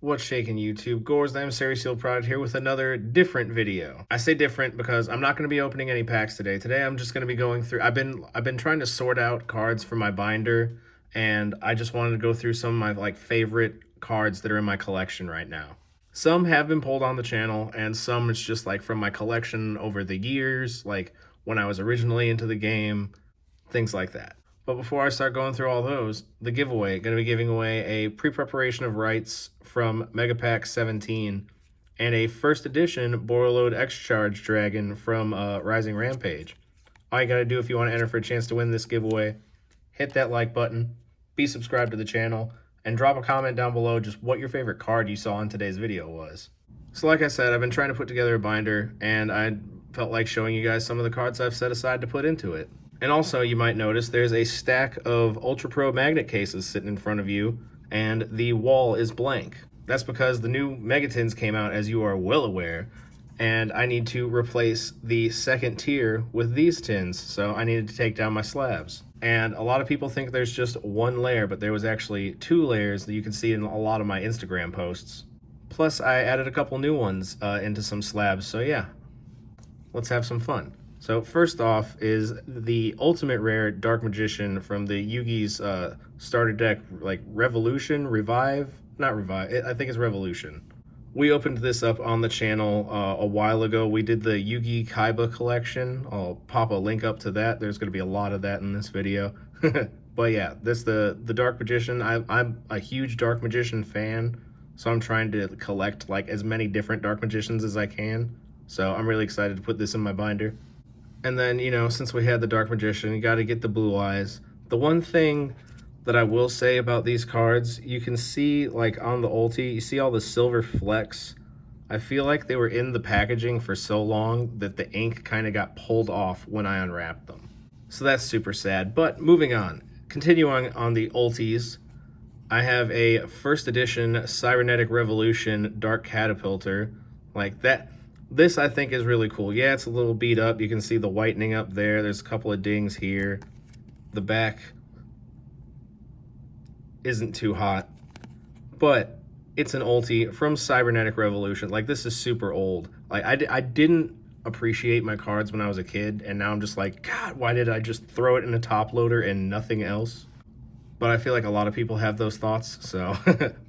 What's shaking YouTube? Gorz, the emissary sealed product here with another different video. I say different because I'm not going to be opening any packs today. Today I'm just going to be going through, I've been trying to sort out cards for my binder, and I just wanted to go through some of my favorite cards that are in my collection right now. Some have been pulled on the channel, and some it's just from my collection over the years, like when I was originally into the game, things like that. But before I start going through all those, the giveaway, going to be giving away a pre-preparation of rights from Mega Pack 17 and a first edition Borreload X-Charge Dragon from Rising Rampage. All you got to do if you want to enter for a chance to win this giveaway, hit that like button, be subscribed to the channel, and drop a comment down below just what your favorite card you saw in today's video was. So like I said, I've been trying to put together a binder, and I felt like showing you guys some of the cards I've set aside to put into it. And also, you might notice there's a stack of Ultra Pro magnet cases sitting in front of you, and the wall is blank. That's because the new Megatins came out, as you are well aware, and I need to replace the second tier with these tins, so I needed to take down my slabs. And a lot of people think there's just one layer, but there was actually 2 layers that you can see in a lot of my Instagram posts. Plus, I added a couple new ones into some slabs, so yeah, let's have some fun. So first off is the ultimate rare Dark Magician from the Yugi's starter deck, like Revolution, Revive, not Revive, I think it's Revolution. We opened this up on the channel a while ago. We did the Yugi Kaiba collection. I'll pop a link up to that. There's going to be a lot of that in this video. But yeah, this the Dark Magician. I'm a huge Dark Magician fan, so I'm trying to collect like as many different Dark Magicians as I can. So I'm really excited to put this in my binder. And then, you know, since we had the Dark Magician, you got to get the blue eyes. The one thing that I will say about these cards, you can see, like, on the ulti, you see all the silver flecks. I feel like they were in the packaging for so long that the ink kind of got pulled off when I unwrapped them. So that's super sad. But moving on. Continuing on the ultis, I have a first edition Cybernetic Revolution Dark Catapulter. Like, that... This, I think, is really cool. Yeah, it's a little beat up. You can see the whitening up there. There's a couple of dings here. The back isn't too hot. But it's an ulti from Cybernetic Revolution. Like, this is super old. Like, I didn't appreciate my cards when I was a kid, and now I'm just like, God, why did I just throw it in a top loader and nothing else? But I feel like a lot of people have those thoughts, so...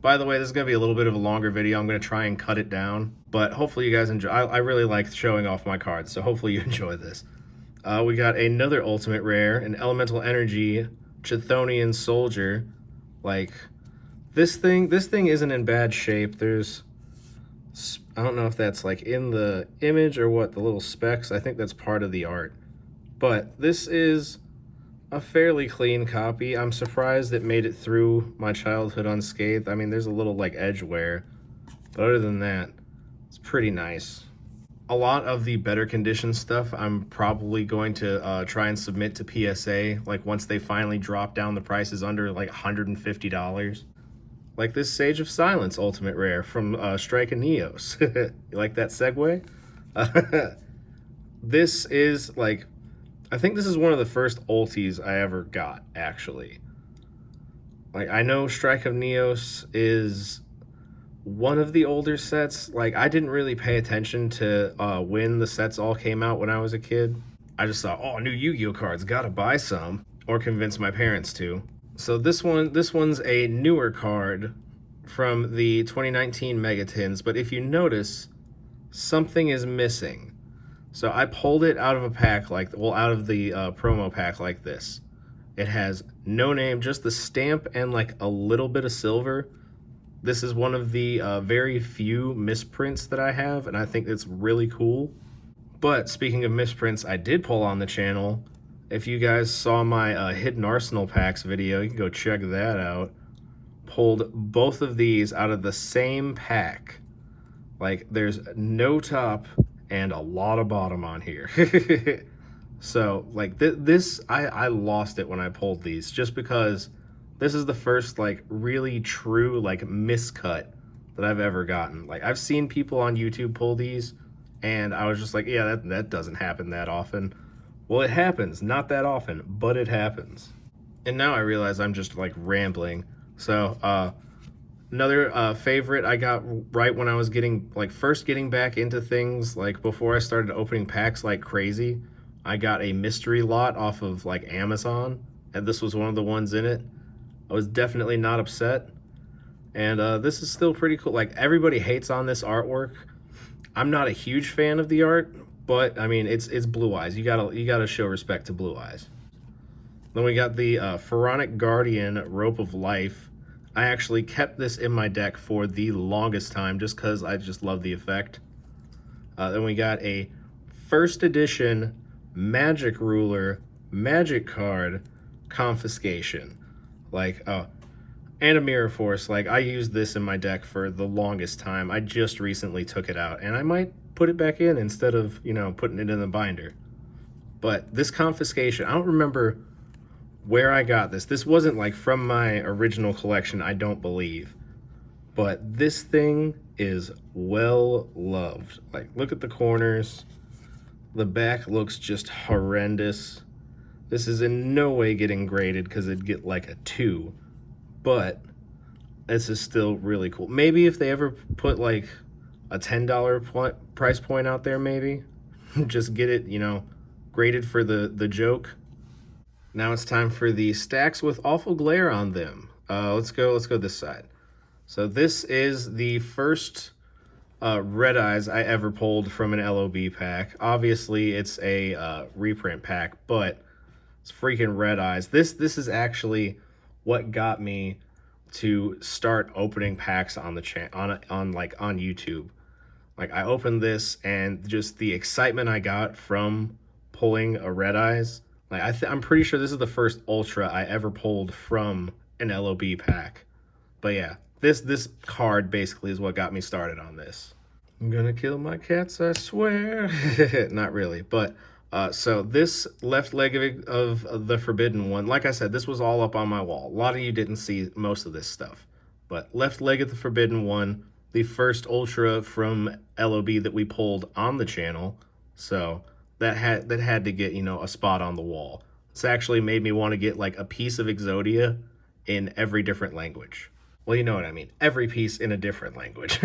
By the way, this is going to be a little bit of a longer video. I'm going to try and cut it down, but hopefully you guys enjoy. I really like showing off my cards, so hopefully you enjoy this. We got another ultimate rare, an Elemental Energy Chthonian Soldier. Like, this thing isn't in bad shape. There's... I don't know if that's, like, in the image or what, the little specks. I think that's part of the art. But this is a fairly clean copy. I'm surprised it made it through my childhood unscathed. I mean, there's a little like edge wear, but other than that, it's pretty nice. A lot of the better condition stuff I'm probably going to try and submit to PSA, like once they finally drop down the prices under like $150. Like this Sage of Silence Ultimate Rare from Strike and Neos. You like that segue? This is like, I think this is one of the first ultis I ever got, actually. Like, I know Strike of Neos is one of the older sets. Like, I didn't really pay attention to when the sets all came out when I was a kid. I just thought, oh, new Yu-Gi-Oh cards, gotta buy some. Or convince my parents to. So this one's a newer card from the 2019 Megatins, but if you notice, something is missing. So I pulled it out of a pack out of the promo pack like this. It has no name, just the stamp and like a little bit of silver. This is one of the very few misprints that I have, and I think it's really cool. But speaking of misprints, I did pull on the channel. If you guys saw my Hidden Arsenal packs video, you can go check that out. Pulled both of these out of the same pack. Like, there's no top and a lot of bottom on here. So, like, I lost it when I pulled these, just because this is the first, like, really true, like, miscut that I've ever gotten. Like, I've seen people on YouTube pull these, and I was just like, yeah, that doesn't happen that often. Well, it happens. Not that often, but it happens. And now I realize I'm just, like, rambling. So, Another favorite I got right when I was first getting back into things, like before I started opening packs like crazy. I got a mystery lot off of like Amazon, and this was one of the ones in it. I was definitely not upset, and this is still pretty cool. Like, everybody hates on this artwork. I'm not a huge fan of the art, but I mean, it's Blue Eyes. You gotta show respect to Blue Eyes. Then we got the Pharaonic Guardian Rope of Life. I actually kept this in my deck for the longest time just because I just love the effect. Then we got a first edition Magic Ruler Magic card Confiscation. Like, oh, and a Mirror Force. Like, I used this in my deck for the longest time. I just recently took it out, and I might put it back in instead of, putting it in the binder. But this Confiscation, I don't remember where I got this. This wasn't like from my original collection, I don't believe. But this thing is well loved. Like, look at the corners. The back looks just horrendous. This is in no way getting graded because it'd get like a 2. But this is still really cool. Maybe if they ever put like a $10 price point out there, maybe. Just get it, graded for the joke. Now it's time for the stacks with awful glare on them. Let's go this side. So this is the first Red Eyes I ever pulled from an LOB pack. Obviously, it's a reprint pack, but it's freaking Red Eyes. This is actually what got me to start opening packs on the on YouTube. Like, I opened this, and just the excitement I got from pulling a Red Eyes. Like, I'm pretty sure this is the first Ultra I ever pulled from an LOB pack. But yeah, this card basically is what got me started on this. I'm gonna kill my cats, I swear. Not really, but so this left leg of the Forbidden One, like I said, this was all up on my wall. A lot of you didn't see most of this stuff, but left leg of the Forbidden One, the first Ultra from LOB that we pulled on the channel, so that had to get, a spot on the wall. This actually made me want to get like a piece of Exodia in every different language. Well, you know what I mean. Every piece in a different language.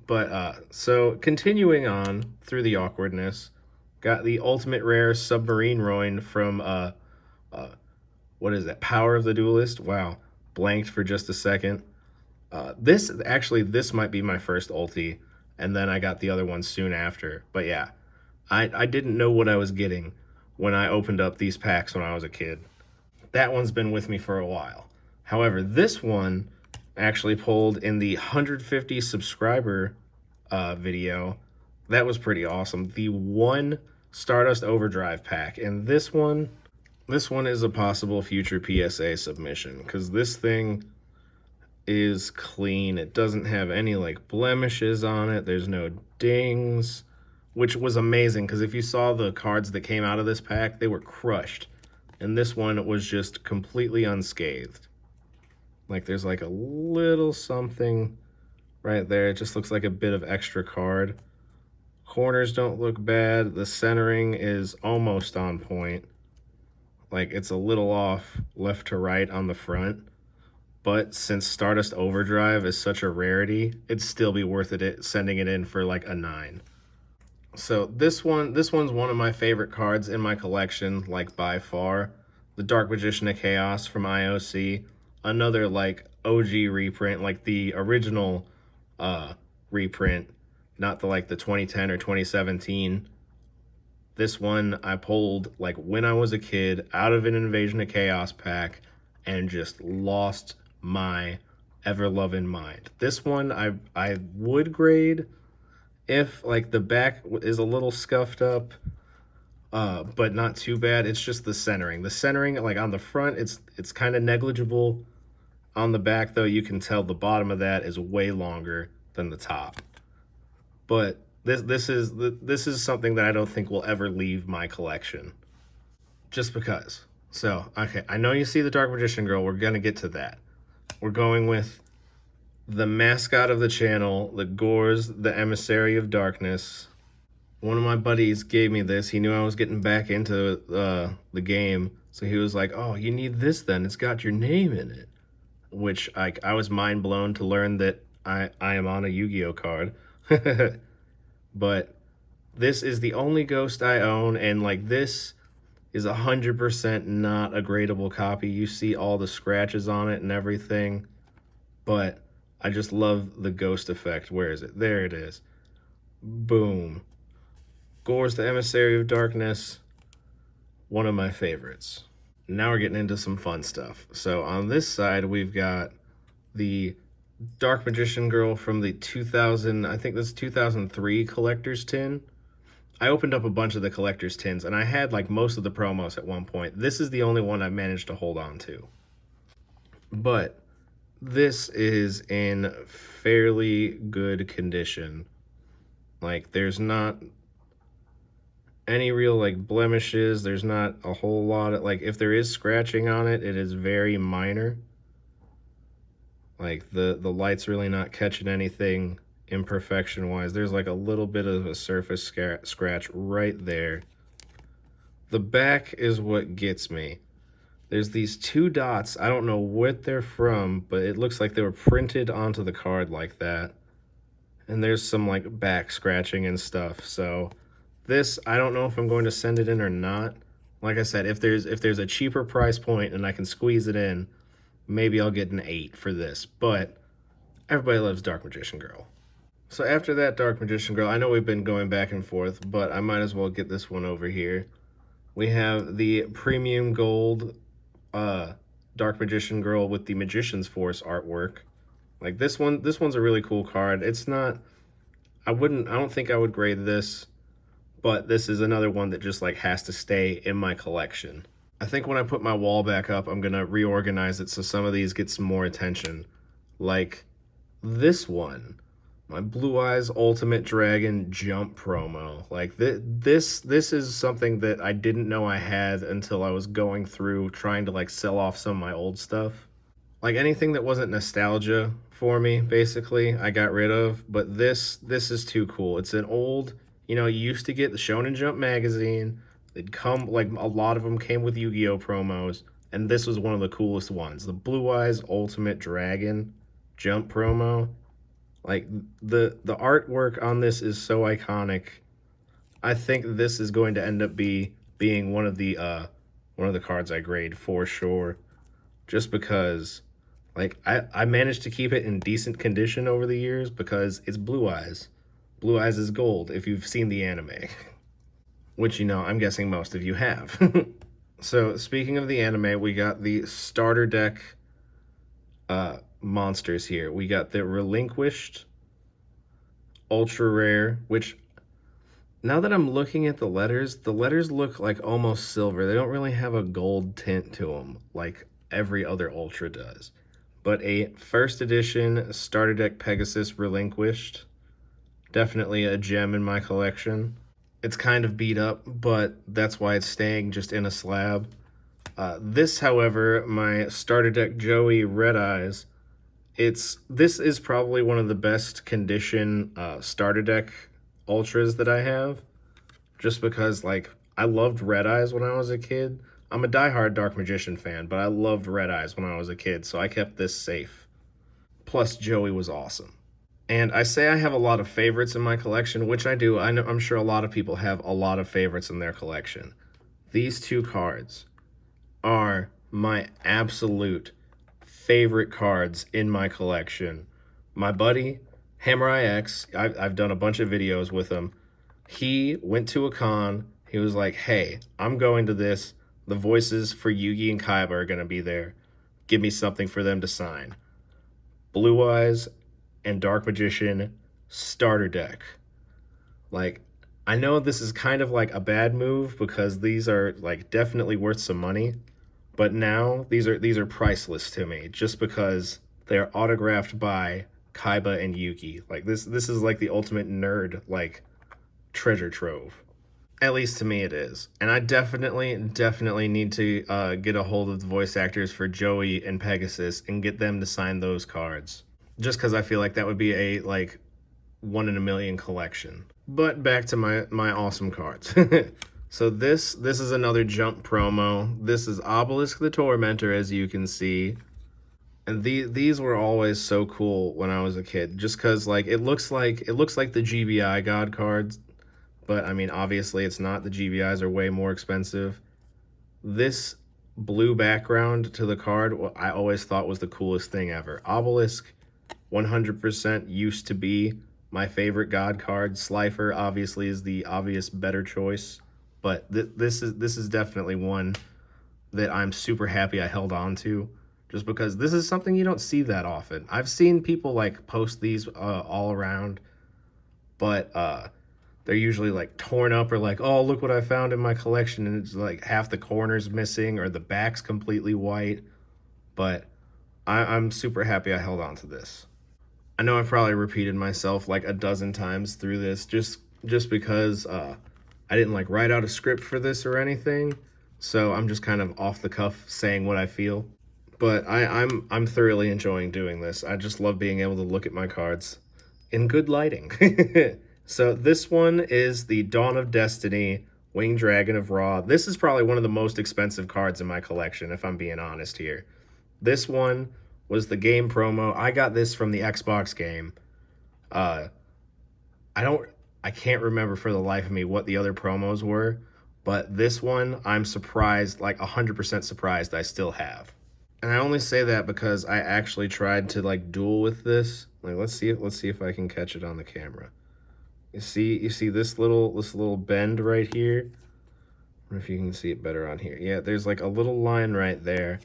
But so continuing on through the awkwardness, got the ultimate rare Submarine Roin from what is that? Power of the Duelist. Wow, blanked for just a second. This might be my first ulti, and then I got the other one soon after. But yeah, I didn't know what I was getting when I opened up these packs when I was a kid. That one's been with me for a while. However, this one actually pulled in the 150 subscriber video. That was pretty awesome. The one Stardust Overdrive pack, and this one is a possible future PSA submission because this thing is clean. It doesn't have any like blemishes on it. There's no dings, which was amazing because if you saw the cards that came out of this pack, they were crushed, and this one was just completely unscathed. Like, there's like a little something right there. It just looks like a bit of extra card. Corners don't look bad. The centering is almost on point. Like, it's a little off left to right on the front. But since Stardust Overdrive is such a rarity, it'd still be worth it sending it in for like a 9. So this one's one of my favorite cards in my collection, like by far. The Dark Magician of Chaos from IOC. Another like OG reprint, like the original reprint, not the 2010 or 2017. This one I pulled like when I was a kid out of an Invasion of Chaos pack and just lost my ever-loving mind. This one I would grade if like the back is a little scuffed up, but not too bad. It's just the centering. The centering, like on the front, it's kind of negligible. On the back, though, you can tell the bottom of that is way longer than the top. But this is something that I don't think will ever leave my collection, just because. So, okay, I know you see the Dark Magician Girl. We're gonna get to that. We're going with the mascot of the channel, the Gorz, the Emissary of Darkness. One of my buddies gave me this. He knew I was getting back into the game, so he was like, "Oh, you need this then. It's got your name in it." which I was mind blown to learn that I am on a Yu-Gi-Oh card. But this is the only ghost I own, and like this is 100% not a gradable copy. You see all the scratches on it and everything, but I just love the ghost effect. Where is it? There it is. Boom. Gorz the Emissary of Darkness, one of my favorites. Now we're getting into some fun stuff. So on this side, we've got the Dark Magician Girl from the 2000, I think this is 2003 collector's tin. I opened up a bunch of the collector's tins, and I had like most of the promos at one point. This is the only one I managed to hold on to. But this is in fairly good condition. Like, there's not any real like blemishes. There's not a whole lot of, like, if there is scratching on it, it is very minor. Like, the light's really not catching anything imperfection wise. There's like a little bit of a surface scratch right there. The back is what gets me. There's these two dots. I don't know what they're from, but it looks like they were printed onto the card like that. And there's some like back scratching and stuff. So this, I don't know if I'm going to send it in or not. Like I said, if there's a cheaper price point and I can squeeze it in, maybe I'll get an 8 for this. But everybody loves Dark Magician Girl. So after that Dark Magician Girl, I know we've been going back and forth, but I might as well get this one over here. We have the premium gold Dark Magician Girl with the Magician's Force artwork. Like this one's a really cool card. It's not, I don't think I would grade this, but this is another one that just like has to stay in my collection. I think when I put my wall back up, I'm gonna reorganize it so some of these get some more attention. Like this one. My Blue Eyes Ultimate Dragon Jump promo. Like, this is something that I didn't know I had until I was going through trying to, like, sell off some of my old stuff. Like, anything that wasn't nostalgia for me, basically, I got rid of. But this is too cool. It's an old, you used to get the Shonen Jump magazine. They'd come, like, a lot of them came with Yu-Gi-Oh promos. And this was one of the coolest ones. The Blue Eyes Ultimate Dragon Jump promo. Like, the artwork on this is so iconic. I think this is going to end up being one of the cards I grade for sure. Just because, like, I managed to keep it in decent condition over the years because it's Blue Eyes. Blue Eyes is gold if you've seen the anime. Which, I'm guessing most of you have. So, speaking of the anime, we got the starter deck monsters here. We got the Relinquished Ultra Rare, which now that I'm looking at the letters look like almost silver. They don't really have a gold tint to them like every other Ultra does. But a first edition starter deck Pegasus Relinquished. Definitely a gem in my collection. It's kind of beat up, but that's why it's staying just in a slab. This, however, my starter deck Joey Red Eyes, this is probably one of the best condition starter deck ultras that I have. Just because, like, I loved Red Eyes when I was a kid. I'm a diehard Dark Magician fan, but I loved Red Eyes when I was a kid, so I kept this safe. Plus, Joey was awesome. And I say I have a lot of favorites in my collection, which I do. I'm sure a lot of people have a lot of favorites in their collection. These two cards are my absolute favorite cards in my collection. My buddy, Hammer IX, I've done a bunch of videos with him. He went to a con. He was like, hey, I'm going to this. The voices for Yugi and Kaiba are going to be there. Give me something for them to sign. Blue Eyes and Dark Magician starter deck. Like, I know this is kind of like a bad move because these are like definitely worth some money, but now these are priceless to me just because they're autographed by Kaiba and Yugi. Like this is like the ultimate nerd like treasure trove. At least to me it is. And I definitely need to get a hold of the voice actors for Joey and Pegasus and get them to sign those cards. Just because I feel like that would be a, like, 1 in a million collection. But back to my awesome cards. So this is another Jump promo. This is Obelisk the Tormentor, as you can see. And these were always so cool when I was a kid, just because like it looks like the GBI God cards, but I mean obviously it's not. The GBIs are way more expensive. This blue background to the card, I always thought was the coolest thing ever. Obelisk 100% used to be my favorite God card. Slifer obviously is the obvious better choice, but this is definitely one that I'm super happy I held on to, just because this is something you don't see that often. I've seen people like post these all around, but they're usually like torn up, or like, oh, look what I found in my collection, and it's like half the corners missing or the back's completely white. But I'm super happy I held on to this. I know I've probably repeated myself like a dozen times through this, just because I didn't like write out a script for this or anything, so I'm just kind of off the cuff saying what I feel. But I'm thoroughly enjoying doing this. I just love being able to look at my cards in good lighting. So this one is the Dawn of Destiny Winged Dragon of Ra. This is probably one of the most expensive cards in my collection, if I'm being honest here. This one was the game promo. I got this from the Xbox game. Uh, I don't, I can't remember for the life of me what the other promos were, but this one I'm surprised, like 100% surprised I still have. And I only say that because I actually tried to like duel with this. Like let's see if I can catch it on the camera. You see this little bend right here? I wonder if you can see it better on here. Yeah, there's like a little line right there.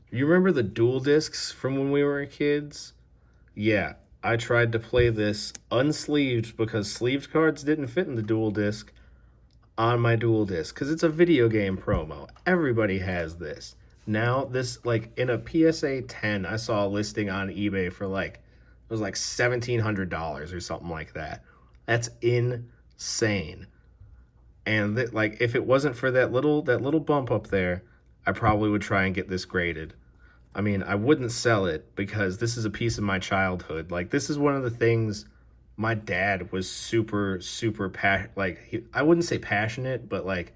You remember the dual discs from when we were kids? Yeah, I tried to play this unsleeved because sleeved cards didn't fit in the dual disc on my dual disc because it's a video game promo. Everybody has this. Now, this, like, in a PSA 10, I saw a listing on eBay for, like, it was like $1,700 or something like that. That's insane. And, like, if it wasn't for that little bump up there, I probably would try and get this graded. I mean, I wouldn't sell it because this is a piece of my childhood. Like, this is one of the things my dad was super I wouldn't say passionate, but like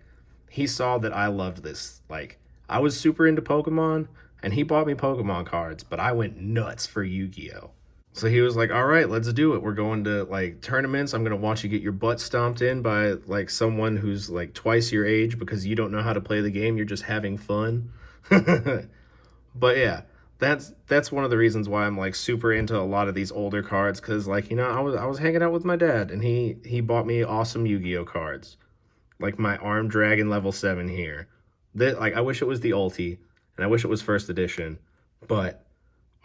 he saw that I loved this. Like, I was super into Pokemon and he bought me Pokemon cards, but I went nuts for Yu-Gi-Oh. So he was like, "All right, let's do it. We're going to like tournaments. I'm going to watch you get your butt stomped in by like someone who's like twice your age because you don't know how to play the game. You're just having fun." But yeah, that's one of the reasons why I'm like super into a lot of these older cards, because like, you know, I was hanging out with my dad and he bought me awesome Yu-Gi-Oh cards, like my Armed Dragon level 7 here. That, like, I wish it was the ulti and I wish it was first edition, but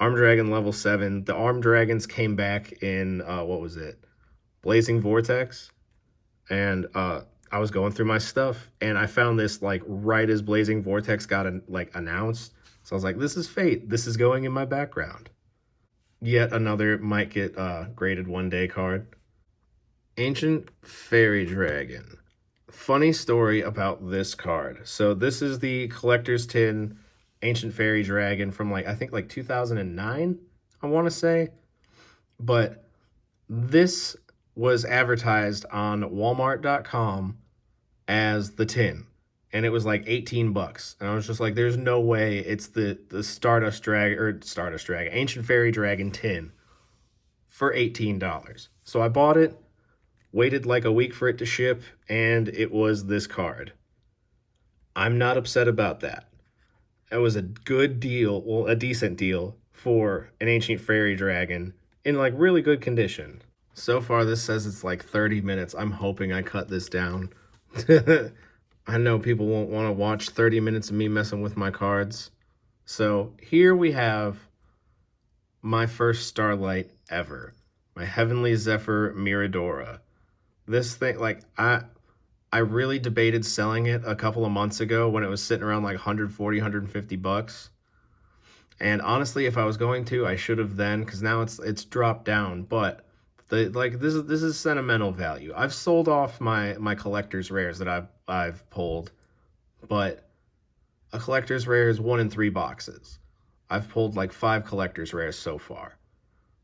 Armed Dragon level 7. The Armed Dragons came back in what was it, Blazing Vortex, and I was going through my stuff and I found this like right as Blazing Vortex got like announced. So I was like, this is fate. This is going in my background. Yet another might get graded one day card. Ancient Fairy Dragon. Funny story about this card. So this is the collector's tin Ancient Fairy Dragon from like, I think like 2009, I want to say. But this was advertised on Walmart.com as the tin, and it was like 18 bucks. And I was just like, there's no way it's the Stardust Dragon, Ancient Fairy Dragon tin for $18. So I bought it, waited like a week for it to ship, and it was this card. I'm not upset about that. It was a good deal, well, a decent deal for an Ancient Fairy Dragon in like really good condition. So far this says it's like 30 minutes. I'm hoping I cut this down. I know people won't want to watch 30 minutes of me messing with my cards. So here we have my first Starlight ever. My Heavenly Zephyr Miradora. This thing, like, I really debated selling it a couple of months ago when it was sitting around like 140, 150 bucks. And honestly, if I was going to, I should have then, because now it's dropped down. But this is sentimental value. I've sold off my collector's rares that I've pulled, but a collector's rare is 1 in 3 boxes. I've pulled like 5 collector's rares so far.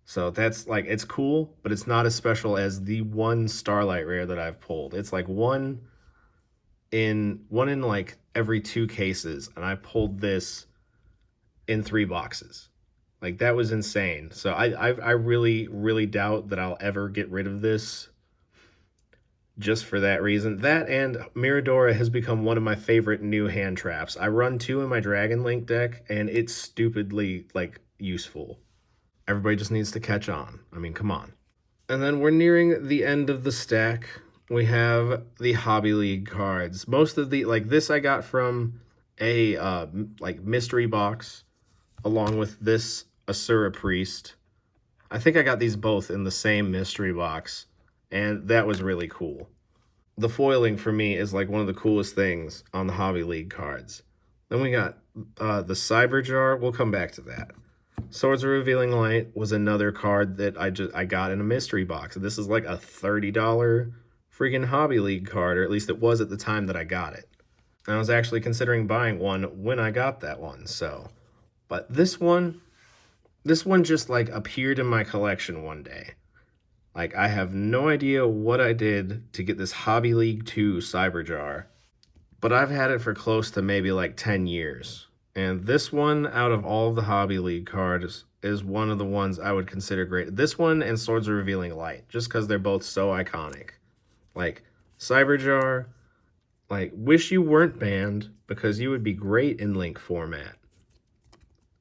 So that's like, it's cool, but it's not as special as the one Starlight rare that I've pulled. It's like one in like every 2 cases, and I pulled this in 3 boxes. Like, that was insane. So I really, really doubt that I'll ever get rid of this just for that reason. That and Miradora has become one of my favorite new hand traps. I run 2 in my Dragon Link deck, and it's stupidly, like, useful. Everybody just needs to catch on. I mean, come on. And then we're nearing the end of the stack. We have the Hobby League cards. Most of the, like, this I got from a, like, mystery box, along with this Asura Priest. I think I got these both in the same mystery box, and that was really cool. The foiling for me is like one of the coolest things on the Hobby League cards. Then we got the Cyber Jar. We'll come back to that. Swords of Revealing Light was another card that I got in a mystery box. This is like a $30 freaking Hobby League card, or at least it was at the time that I got it. And I was actually considering buying one when I got that one, so. But this one just like appeared in my collection one day. Like, I have no idea what I did to get this Hobby League 2 Cyber Jar, but I've had it for close to maybe like 10 years. And this one, out of all of the Hobby League cards, is one of the ones I would consider great. This one and Swords of Revealing Light, just because they're both so iconic. Like, Cyber Jar, like, wish you weren't banned, because you would be great in Link format.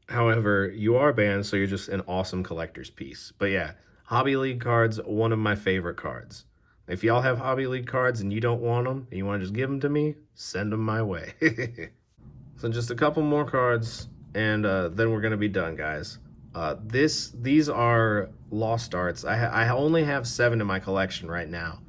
However, you are banned, so you're just an awesome collector's piece. But yeah, Hobby League cards, one of my favorite cards. If y'all have Hobby League cards and you don't want them, and you want to just give them to me, send them my way. So just a couple more cards, and then we're going to be done, guys. These are lost arts. I only have 7 in my collection right now,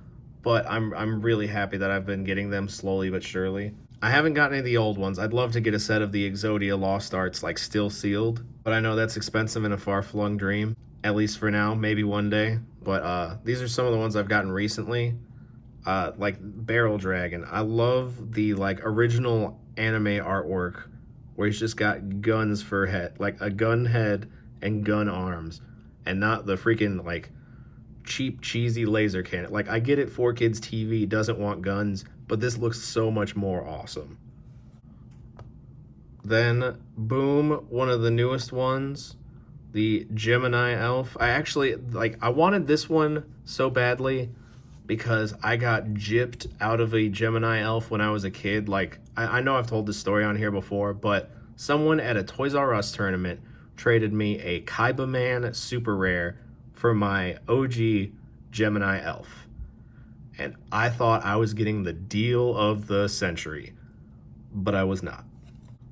but I'm really happy that I've been getting them slowly but surely. I haven't gotten any of the old ones. I'd love to get a set of the Exodia Lost Arts, like, still sealed, but I know that's expensive and a far-flung dream, at least for now, maybe one day. But these are some of the ones I've gotten recently, like Barrel Dragon. I love the, like, original anime artwork where he's just got guns for head, like a gun head and gun arms, and not the freaking, like, cheap, cheesy laser cannon. Like, I get it, 4Kids TV doesn't want guns, but this looks so much more awesome. Then, boom, one of the newest ones, the Gemini Elf. I actually, like, I wanted this one so badly because I got gypped out of a Gemini Elf when I was a kid. Like, I know I've told this story on here before, but someone at a Toys R Us tournament traded me a Kaiba Man Super Rare for my OG Gemini Elf. And I thought I was getting the deal of the century, but I was not,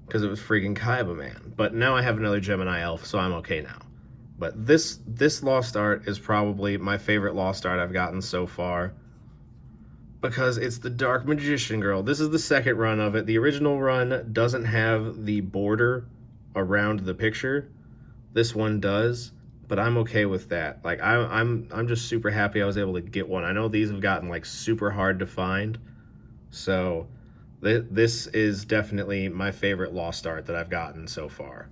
because it was freaking Kaiba Man. But now I have another Gemini Elf, so I'm okay now. But this Lost Art is probably my favorite Lost Art I've gotten so far, because it's the Dark Magician Girl. This is the second run of it. The original run doesn't have the border around the picture. This one does, but I'm okay with that. Like, I'm just super happy I was able to get one. I know these have gotten, like, super hard to find, so this is definitely my favorite Lost Art that I've gotten so far.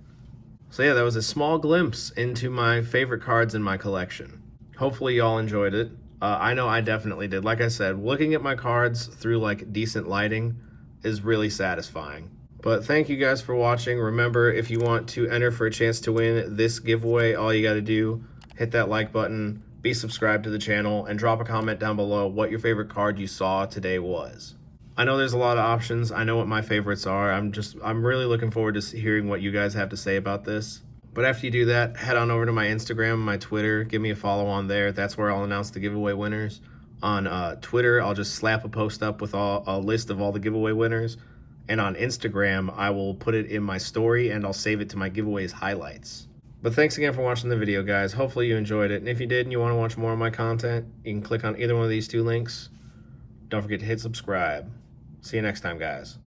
So yeah, that was a small glimpse into my favorite cards in my collection. Hopefully y'all enjoyed it. I know I definitely did. Like I said, looking at my cards through, like, decent lighting is really satisfying. But thank you guys for watching. Remember, if you want to enter for a chance to win this giveaway, all you got to do, hit that like button, be subscribed to the channel, and drop a comment down below what your favorite card you saw today was. I know there's a lot of options. I know what my favorites are. I'm really looking forward to hearing what you guys have to say about this. But after you do that, head on over to my Instagram, my Twitter. Give me a follow on there. That's where I'll announce the giveaway winners. On Twitter, I'll just slap a post up with a list of all the giveaway winners. And on Instagram, I will put it in my story, and I'll save it to my giveaways highlights. But thanks again for watching the video, guys. Hopefully you enjoyed it. And if you did and you want to watch more of my content, you can click on either one of these 2 links. Don't forget to hit subscribe. See you next time, guys.